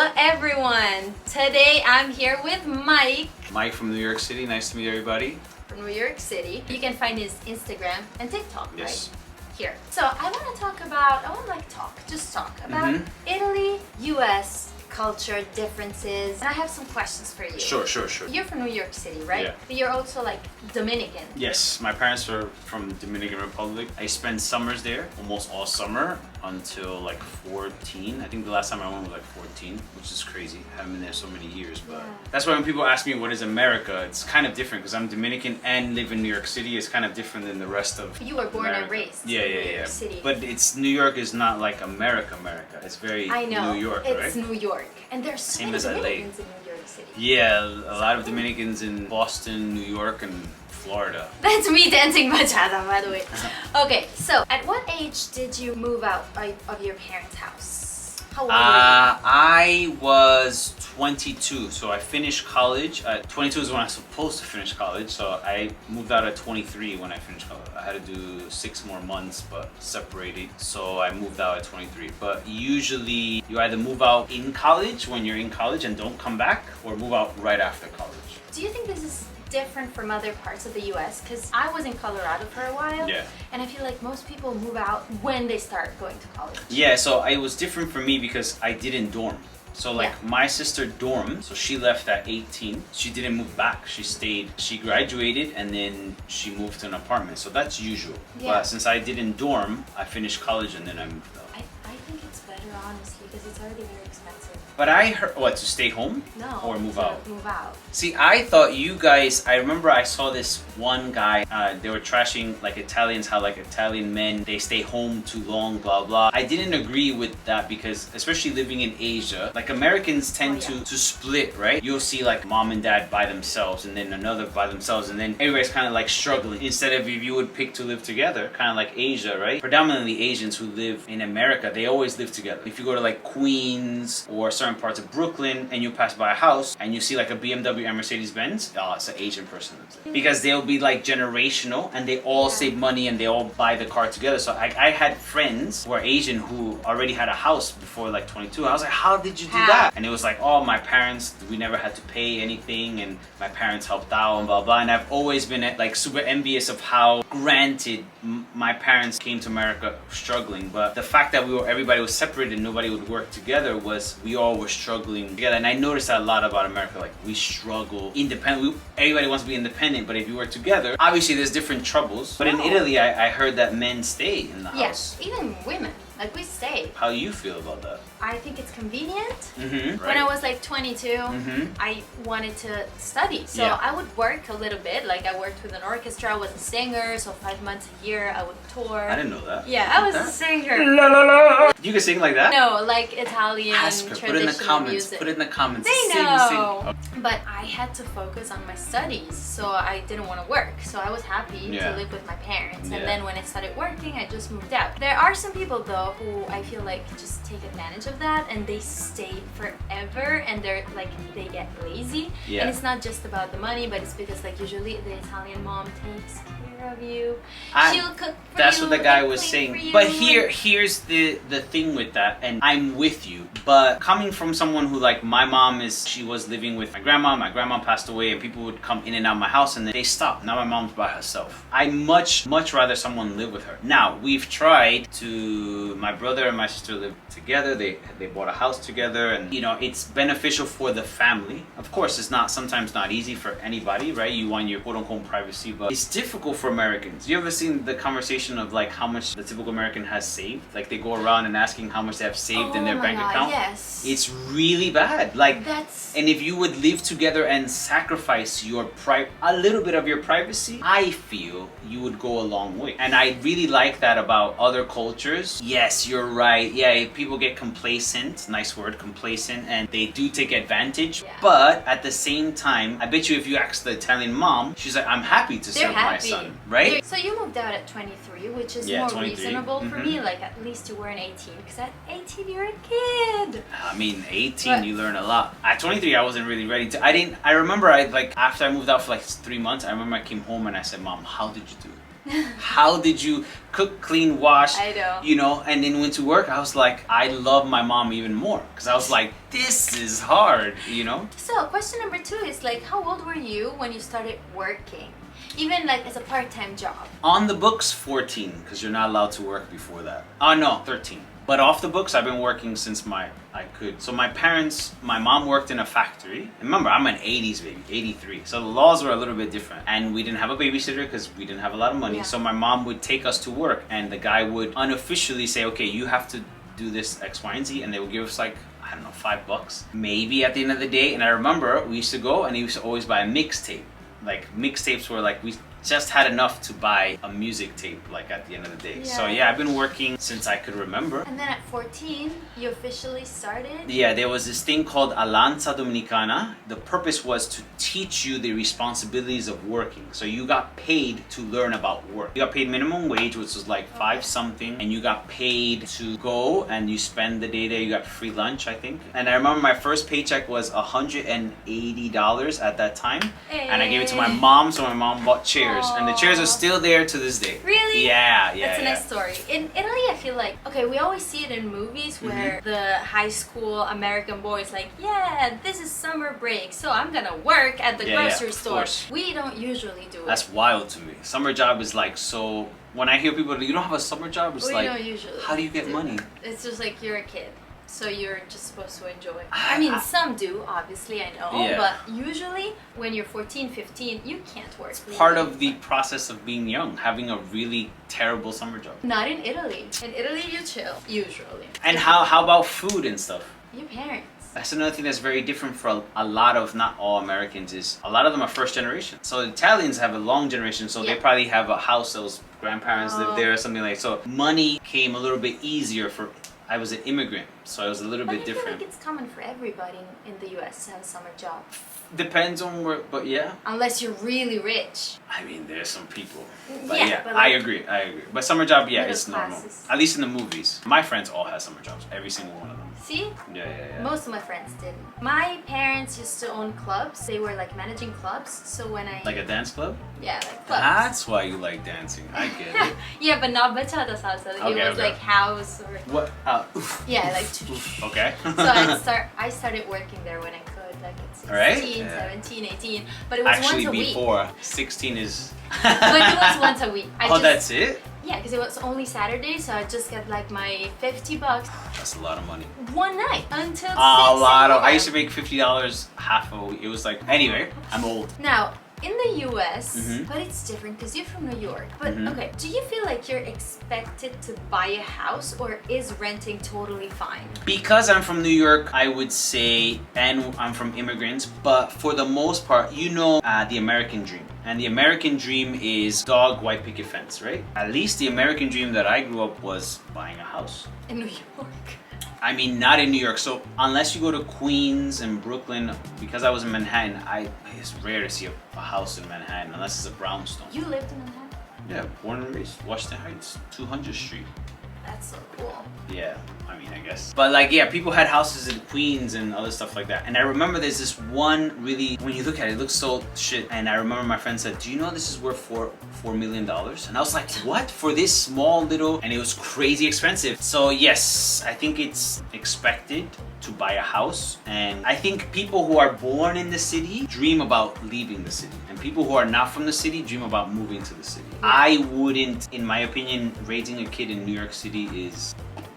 Hello everyone! Today I'm here with Mike. Mike from New York City. Nice to meet everybody. From New York City. You can find his Instagram and TikTok, yes. right? Here. So I want to talk about, just talk about Italy, US culture differences. And I have some questions for you. Sure. You're from New York City, right? Yeah. But you're also like Dominican. Yes, my parents are from the Dominican Republic. I spent summers there, almost all summer, until like 14. I think the last time I went was like 14, which is crazy. I haven't been there so many years, but that's why when people ask me what is America, it's kind of different because I'm Dominican and live in New York City. It's kind of different than the rest of You were born America. and raised Yeah. in New York City. But New York is not like America. It's very New York, right? It's New York. And there's so Same many as LA. Dominicans in New York City. Yeah, a lot of Dominicans in Boston, New York, and Florida. That's me dancing bachata, by the way. Okay, so at what age did you move out of your parents' house? How old were you? I was 22, so I finished college. 22 is when I was supposed to finish college, so I moved out at 23 when I finished college. I had to do 6 more months, but separated, so I moved out at 23. But usually, you either move out in college when you're in college and don't come back, or move out right after college. Do you think this is different from other parts of the US? Because I was in Colorado for a while, and I feel like most people move out when they start going to college. Yeah, so it was different for me because I didn't dorm. So like my sister dormed, so she left at 18. She didn't move back. She stayed. She graduated and then she moved to an apartment. So that's usual. But since I didn't dorm, I finished college and then I moved out. I think it's better honestly because it's already very expensive. But I heard, what, to stay home? No. Or move out? Move out. See, I thought you guys, I remember I saw this one guy, they were trashing like Italians, how like Italian men, they stay home too long, blah, blah. I didn't agree with that because especially living in Asia, like Americans tend to split, right? You'll see like mom and dad by themselves and then another by themselves and then everybody's kind of like struggling. Instead of if you would pick to live together, kind of like Asia, right? Predominantly Asians who live in America, they always live together. If you go to like Queens or certain parts of Brooklyn and you pass by a house and you see like a BMW and Mercedes-Benz, oh, it's an Asian person lives there. Because they'll be like generational and they all save money and they all buy the car together. So I had friends who are Asian who already had a house before like 22. I was like, how did you do that? And it was like, oh, my parents, we never had to pay anything and my parents helped out and blah, blah. And I've always been like super envious of how, granted, my parents came to America struggling, but the fact that everybody was separated and nobody would work together was we all were struggling together. And I noticed that a lot about America, like we struggle independently. Everybody wants to be independent, but if you work together, obviously there's different troubles. But in Italy, I heard that men stay in the house. Yes, even women. Like we stay. How do you feel about that? I think it's convenient. Right. When I was like 22, I wanted to study. So I would work a little bit. Like I worked with an orchestra, I was a singer. So 5 months a year I would tour. I didn't know that. Yeah, I was a singer. La, la, la. You can sing like that? No, like Italian traditional put it in the comments. music. Put it in the comments. They know. Sing. But I had to focus on my studies, so I didn't want to work. So I was happy to live with my parents. And then when I started working, I just moved out. There are some people though who I feel like just take advantage of that and they stay forever and they're like they get lazy. And it's not just about the money, but it's because like usually the Italian mom takes care of you. She'll cook for That's you, what the guy was saying. But here's the thing with that, and I'm with you. But coming from someone who like my mom she was living with my grandma passed away and people would come in and out of my house and then they stopped. Now my mom's by herself. I much rather someone live with her. Now we've tried to, my brother and my sister live together. They bought a house together and you know it's beneficial for the family. Of course it's sometimes not easy for anybody, right? You want your quote unquote privacy, but it's difficult for Americans. You ever seen the conversation of like how much the typical American has saved? Like they go around and asking how much they have saved in their bank account. Yes. It's really bad. Like and if you would live together and sacrifice a little bit of your privacy, I feel you would go a long way. And I really like that about other cultures. Yes, you're right. Yeah, people get complacent, nice word, complacent, and they do take advantage. But at the same time, I bet you if you ask the Italian mom, she's like, I'm happy to serve my son, right? So you moved out at 23, which is more reasonable for me. Like at least you weren't 18, because at 18 you're a kid. I mean, 18 you learn a lot. At 23 I wasn't really ready to. I remember after I moved out for like 3 months, I remember I came home and I said, Mom, how did you do it? How did you cook, clean, wash? I know. You know, and then went to work. I was like, I love my mom even more because I was like, this is hard, you know? So question number 2 is like, how old were you when you started working? Even like as a part-time job? On the books, 14, because you're not allowed to work before that. Oh no, 13. But off the books, I've been working since I could. So my mom worked in a factory. And remember, I'm an 80s baby, 83. So the laws were a little bit different. And we didn't have a babysitter because we didn't have a lot of money. Yeah. So my mom would take us to work and the guy would unofficially say, okay, you have to do this X, Y, and Z. And they would give us like, I don't know, $5 maybe at the end of the day. And I remember we used to go and he used to always buy a mixtape. Like mixtapes were like, we just had enough to buy a music tape like at the end of the day. So yeah, I've been working since I could remember. And then at 14, you officially started? Yeah, there was this thing called Alanza Dominicana. The purpose was to teach you the responsibilities of working. So you got paid to learn about work. You got paid minimum wage, which was like 5 something, and you got paid to go and you spend the day there. You got free lunch, I think. And I remember my first paycheck was $180 at that time. Hey. And I gave it to my mom, so my mom bought chairs. And the chairs are still there to this day. Really? Yeah. That's a nice story. In Italy, I feel like, okay, we always see it in movies where the high school American boy is like, yeah, this is summer break, so I'm gonna work at the grocery store. Course. We don't usually do it. That's wild to me. Summer job is like so. When I hear people, you don't have a summer job, it's we like, don't usually how do you get money? It's just like you're a kid. So you're just supposed to enjoy. I mean, some do, obviously, I know. Yeah. But usually, when you're 14, 15, you can't work. Part of the process of being young, having a really terrible summer job. Not in Italy. In Italy, you chill, usually. And how about food and stuff? Your parents. That's another thing that's very different for a lot of, not all Americans, is a lot of them are first generation. So Italians have a long generation, so they probably have a house, those grandparents live there or something like that. So money came a little bit easier for. I was an immigrant, so it was a little bit different. I feel like it's common for everybody in the US to have a summer job. Depends on where, but yeah. Unless you're really rich. I mean, there's some people. But but I like, agree. But summer job, yeah, middle it's normal. classes. At least in the movies. My friends all had summer jobs, every single one of them. See? Yeah. Most of my friends didn't. My parents used to own clubs. They were like managing clubs. So when I... Like a dance club? Yeah, like clubs. That's why you like dancing. I get it. Yeah, but not bachata salsa. It was like house or... What? Yeah, like... Okay. So I started working there when I could, like at 16, 17, 18. But it was Actually, once a week. before 16 is. But it was once a week. That's it? Yeah, because it was only Saturday, so I just get like my $50. That's a lot of money. One night until 6 I used to make $50 half a week. It was like, anyway, I'm old. Now, in the US, but it's different because you're from New York. But okay, do you feel like you're expected to buy a house or is renting totally fine? Because I'm from New York, I would say, and I'm from immigrants, but for the most part, you know the American dream. And the American dream is dog white picket fence, right? At least the American dream that I grew up was buying a house. In New York? I mean, not in New York. So unless you go to Queens and Brooklyn, because I was in Manhattan, it's rare to see a house in Manhattan unless it's a brownstone. You lived in Manhattan? Yeah, born and raised, Washington Heights, 200th Street. That's so cool. Yeah, I mean, I guess. But like, yeah, people had houses in Queens and other stuff like that. And I remember there's this one really, when you look at it, it looks so shit. And I remember my friend said, do you know this is worth $4 million? And I was like, what? For this small little, and it was crazy expensive. So yes, I think it's expected to buy a house. And I think people who are born in the city dream about leaving the city. And people who are not from the city dream about moving to the city. I wouldn't, in my opinion, raising a kid in New York City is...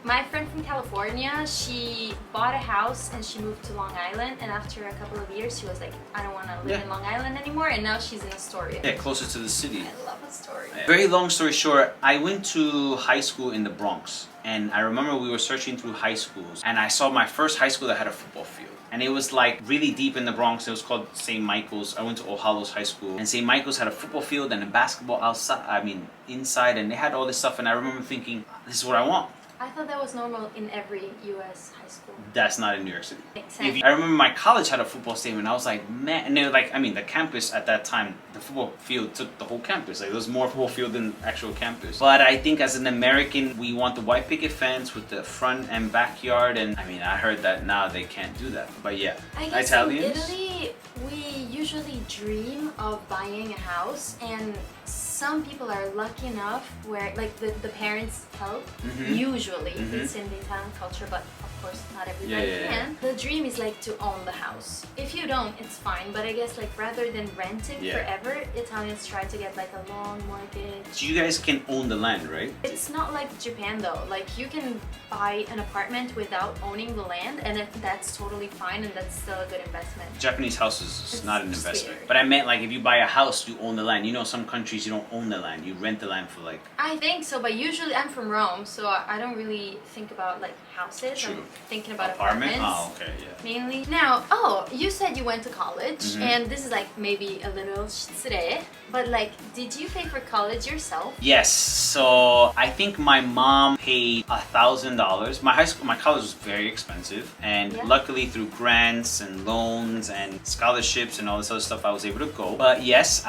My friend from California, she bought a house and she moved to Long Island, and after a couple of years she was like, I don't want to live in Long Island anymore, and now she's in Astoria. Yeah, closer to the city. I love Astoria. Very long story short, I went to high school in the Bronx, and I remember we were searching through high schools, and I saw my first high school that had a football field. And it was like really deep in the Bronx. It was called St. Michael's. I went to All Hallows High School, and St. Michael's had a football field and a basketball outside, inside, and they had all this stuff, and I remember thinking, this is what I want. I thought that was normal in every US high school. That's not in New York City. Makes sense. I remember my college had a football stadium, and I was like, man, and they were like, I mean, the campus at that time, the football field took the whole campus. Like, there was more football field than actual campus. But I think as an American, we want the white picket fence with the front and backyard, and I mean, I heard that now they can't do that. But yeah, I guess Italians. in Italy, we usually dream of buying a house, and some people are lucky enough where like the parents help. Usually it's in the Italian culture, but of course not everybody can. The dream is like to own the house. If you don't, it's fine, but I guess like rather than renting forever, Italians try to get like a long mortgage. So you guys can own the land, right? It's not like Japan though. Like you can buy an apartment without owning the land, and that's totally fine, and that's still a good investment. Japanese house is not an investment. But I meant like if you buy a house, you own the land. You know, some countries you don't own the land. You rent the land for like... I think so, but usually I'm from Rome, so I don't really think about like houses. True. I'm thinking about apartments. Oh, okay, yeah. Mainly. Now, you said you went to college, and this is like maybe a little straight, but like, did you pay for college yourself? Yes. So I think my mom paid $1,000. My college was very expensive, and luckily through grants and loans and scholarships and all this other stuff, I was able to go. But yes,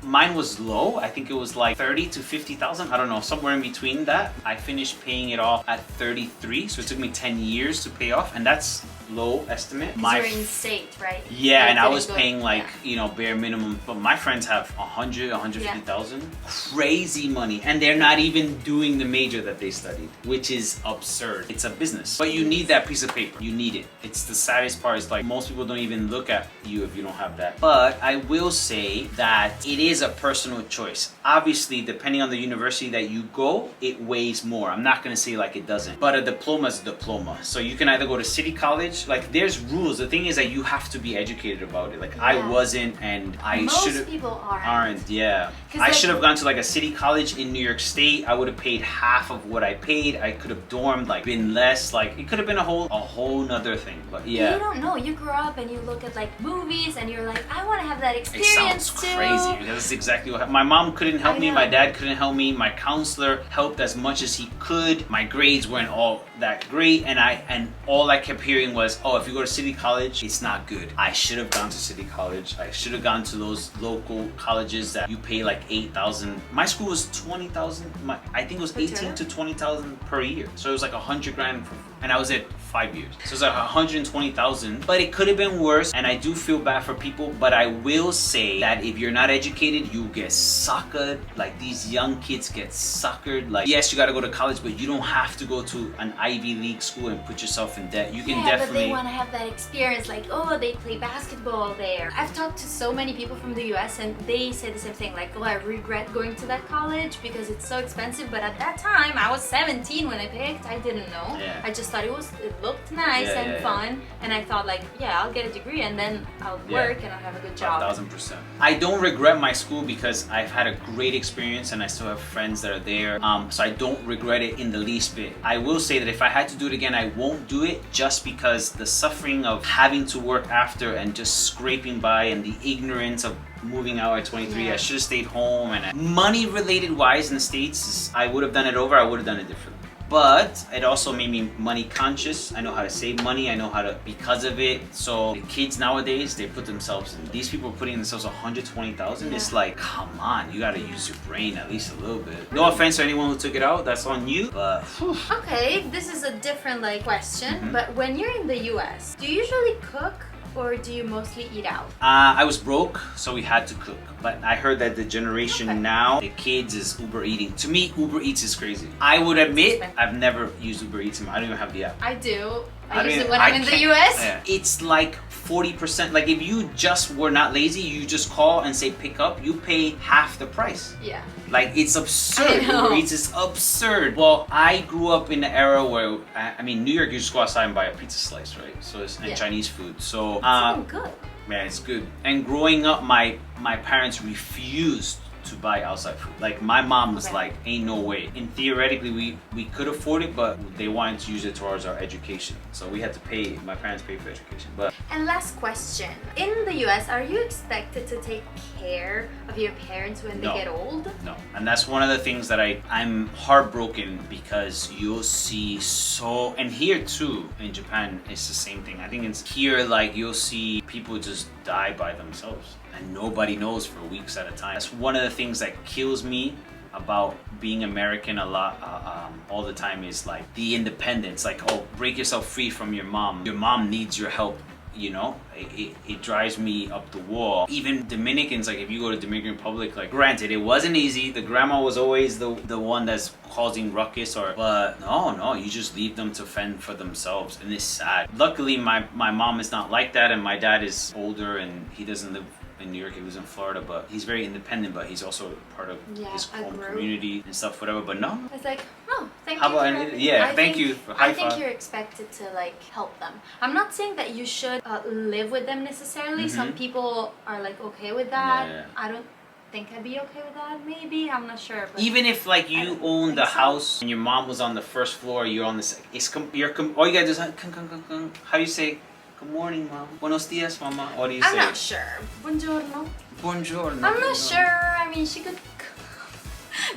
mine was low. I think it was like 30 to 50,000. I don't know, somewhere in between that. I finished paying it off at 33, so it took me 10 years to pay off, and that's low estimate. You're in state, right? Yeah, and I was paying like, you know, bare minimum, but my friends have 100, 150,000. Crazy money, and they're not even doing the major that they studied, which is absurd. It's a business, but you need that piece of paper. You need it. It's the saddest part is like most people don't even look at you if you don't have that. But I will say that it is a personal choice. Obviously, depending on the university that you go, it weighs more. I'm not gonna say like it doesn't, but a diploma is a diploma. So you can either go to city college. Like there's rules. The thing is that you have to be educated about it. Like I wasn't, and I should have. Most people aren't. Yeah. I should have gone to like a city college in New York State. I would have paid half of what I paid. I could have dormed, like been less. Like it could have been a whole nother thing. But yeah. You don't know. You grow up and you look at like movies and you're like, I want to have that experience. It sounds crazy. That's exactly what happened. My mom couldn't help me. My dad couldn't help me. My counselor helped as much as he could. My grades weren't all that great, and all I kept hearing was, oh, if you go to city college, it's not good. I should have gone to city college. I should have gone to those local colleges that you pay like 8,000. My school was 20,000. I think it was 18 to 20,000 per year. So it was like 100 grand and I was at 5 years. So it's like 120,000, but it could have been worse. And I do feel bad for people, but I will say that if you're not educated, you get suckered. Like these young kids get suckered. Like, yes, you gotta go to college, but you don't have to go to an Ivy League school and put yourself in debt. You can definitely... but they want to have that experience, like, oh, they play basketball there. I've talked to so many people from the US and they say the same thing, like, oh, I regret going to that college because it's so expensive, but at that time, I was 17 when I picked. I didn't know. I just thought it looked nice and fun, and I thought like, yeah, I'll get a degree and then I'll work and I'll have a good job. 1,000%. I don't regret my school because I've had a great experience and I still have friends that are there, so I don't regret it in the least bit. I will say that if I had to do it again, I won't do it just because the suffering of having to work after and just scraping by and the ignorance of moving out at 23, I should have stayed home, and money related wise in the States, I would have done it over, I would have done it differently. But it also made me money conscious. I know how to save money. I know how to, because of it. So the kids nowadays, they put themselves in. These people are putting themselves 120,000. It's like, come on, you gotta use your brain at least a little bit. No offense to anyone who took it out. That's on you. But okay, this is a different like question. But when you're in the US, do you usually cook? Or do you mostly eat out? I was broke, so we had to cook. But I heard that the generation now, the kids is Uber eating. To me, Uber Eats is crazy. I would admit, I've never used Uber Eats. I don't even have the app. I do. I use it when I'm in the US. It's like 40%. Like if you just were not lazy, you just call and say pick up, you pay half the price. Yeah. Like it's absurd. Uber Eats is absurd. Well, I grew up in the era where, I mean, New York, you just go outside and buy a pizza slice, right? So it's Chinese food. So it's good. Man, it's good. And growing up, my parents refused to buy outside food. Like my mom was like, ain't no way. And theoretically we could afford it, but they wanted to use it towards our education. So we had to pay, my parents paid for education. But and last question. In the US, are you expected to take care of your parents when they get old? No. And that's one of the things that I'm heartbroken because you'll see so, and here too in Japan it's the same thing. I think it's here, like you'll see people just die by themselves and nobody knows for weeks at a time. That's one of the things that kills me about being American a lot all the time is like the independence. Like, oh, break yourself free from your mom. Your mom needs your help you know, it drives me up the wall. Even Dominicans, like if you go to Dominican Republic, like granted, it wasn't easy. The grandma was always the one that's causing ruckus, but no, you just leave them to fend for themselves, and it's sad. Luckily, my mom is not like that, and my dad is older, and he doesn't live in New York, he lives in Florida, but he's very independent, but he's also part of his home community and stuff, whatever. But no, it's like, oh, thank how you. About thank you for high I think five. you're expected to like help them. I'm not saying that you should live with them necessarily. Some people are like okay with that. Yeah. I don't think I'd be okay with that. Maybe, I'm not sure. But even if like you own the house and your mom was on the first floor, you're on this. All you gotta do is come. How do you say? Good morning, mom. Buenos dias, mama. What do you say? I'm not sure. Buongiorno. Buongiorno. I'm not sure. I mean, she could.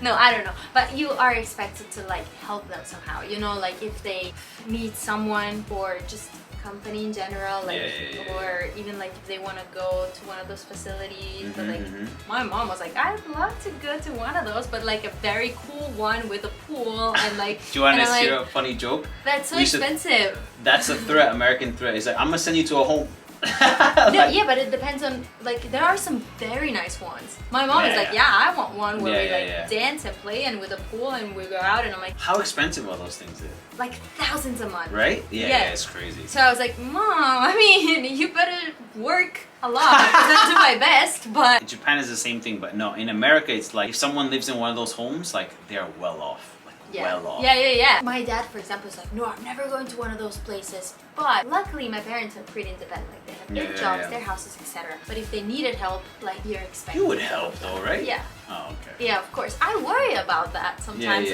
No, I don't know. But you are expected to like help them somehow. You know, like if they meet someone or just company in general, like, or even like if they want to go to one of those facilities. But like, my mom was like, I'd love to go to one of those, but like a very cool one with a pool and like. Do you want to hear a funny joke? That's so expensive. That's a threat, American threat. It's like, I'm gonna send you to a home. No, yeah, but it depends on, like, there are some very nice ones. My mom is like, I want one where we like dance and play and with a pool and we go out, and I'm like, how expensive are those things there? Like thousands a month. Right? Yeah, it's crazy. So I was like, Mom, I mean, you better work a lot because I do my best, but. Japan is the same thing, but no, in America it's like if someone lives in one of those homes, like they're well off. Well off. Yeah. My dad, for example, is like, no, I'm never going to one of those places. But luckily, my parents are pretty independent. Like they have their jobs, their houses, etc. But if they needed help, like you're expected. You would help, though, right? Yeah. Oh, okay. Yeah, of course. I worry about that sometimes.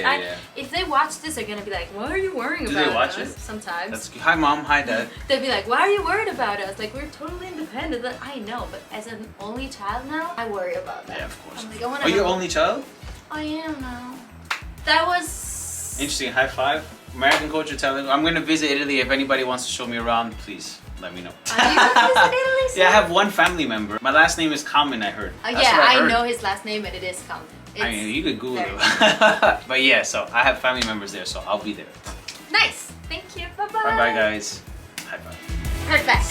If they watch this, they're gonna be like, "What are you worrying about?" Do they watch it? Sometimes. Hi, mom. Hi, dad. They'd be like, "Why are you worried about us? Like we're totally independent." I know, but as an only child now, I worry about that. Yeah, of course. I'm like, are you your only child? I am now. That was. Interesting. High five. American culture telling. I'm gonna visit Italy. If anybody wants to show me around, please let me know. Are you gonna visit Italy soon? Yeah, I have one family member. My last name is Common, I heard. I know his last name, and it is Common. I mean, you could Google it. But yeah, so I have family members there, so I'll be there. Nice. Thank you. Bye bye. Bye bye, guys. High five. Perfect.